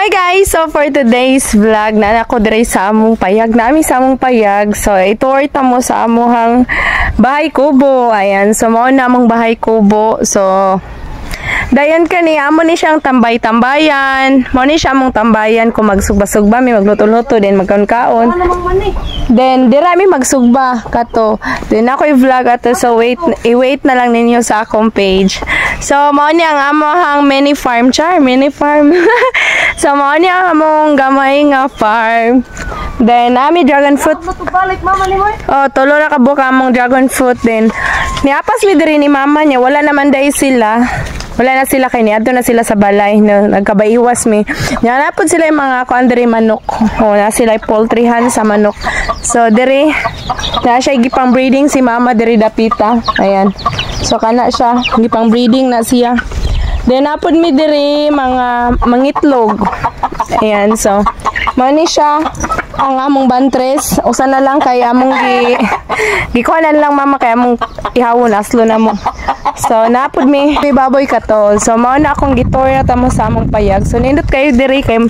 Hi guys! So for today's vlog, na ako dire sa among payag. Naami sa among payag. So itour ta mo sa amuhang bahay kubo. Ayan. So mao na among bahay kubo. So dayan kani amo ni siyang tambay-tambayan. Mao ni siya among tambayan kung magsugba-sugba mi magluto-luto din magkaon-kaon. Then dira mi magsugba kato. Then ako i-vlog ato, so i-wait na lang ninyo sa akong page. So mao ni ang amohang mini farm mini farm. So mao ni ang among gamay nga farm. Then nami dragon fruit. Oh, tulo na kabuka among dragon fruit din. Niapas mi diri ni mama niya, wala naman dai sila. Wala na sila kay niadto na sila sa balay no, nagkabaiwas mi. Nanapod sila yung mga kuan diri manok. Oh, na sila poultryhan sa manok. So diri na siya gipang breeding si mama diri dapita. Ayan. So kana siya gipang breeding na siya. Then napod mi diri mga mangitlog. Ayan, so mao ni siya ang among bantres. Usa na lang kay among gikuanan lang mama kay among ihawon aslo na mo. So napod mi baboy katol. So mao na akong gitorya tamo sa among payag. So nindot kayo diri kay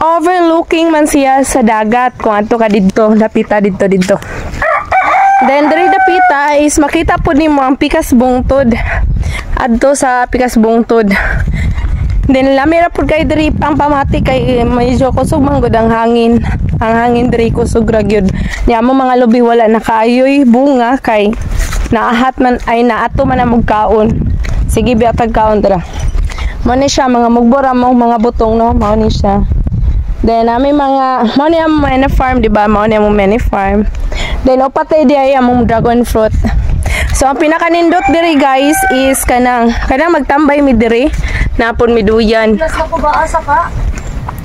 overlooking man siya sa dagat kung adto ka didto, dapita didto. Then diri dapita is makita pud nimo ang pikas bungtod. Adto sa pikas bungtod. Then lamira pud kay diri ang pamati kay medyo kusog man gud ang hangin. Ang hangin diri kusog ra gyud. Nya mo mga lubi wala na kaayoy bunga kay naahat man ay naato man ang kaon. Sige biatag kaon dira. Mao ni siya mga mugbora mo mga butong no, mao ni siya. Then ami mga mao ni ang mini farm di ba? Mao ni ang mini farm. Then opatay di ay among dragon fruit. So ang pinakanindot diri guys is kanang magtambay mi diri napon mi duyan.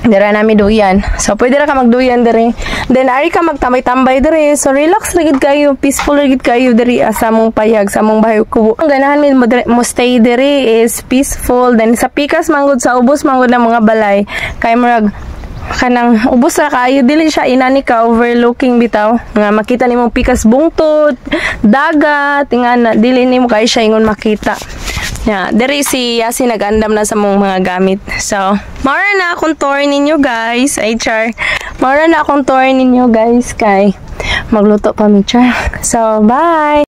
Dira na mi duyan. So pwede ra ka magduyan diri. Then ari ka magtambay-tambay diri. So relax ra gid kayo, peaceful ra gid kayo diri sa among payag, sa among bahay kubo. Ang ganahan mi mo stay diri is peaceful. Then sa pikas manggod sa ubos manggod ng mga balay kay murag kanang ubos ra kayo dili siya inani ka overlooking bitaw nga makita nimo pikas bungtod dagat ingana dili nimo kay siya ingon makita. Yeah, diri si Yasi nag-andam na sa mong mga gamit. So, mara na akong tour ninyo guys. Ay, char. Mara na akong tour ninyo guys kay magluto pa mi, char. So, bye!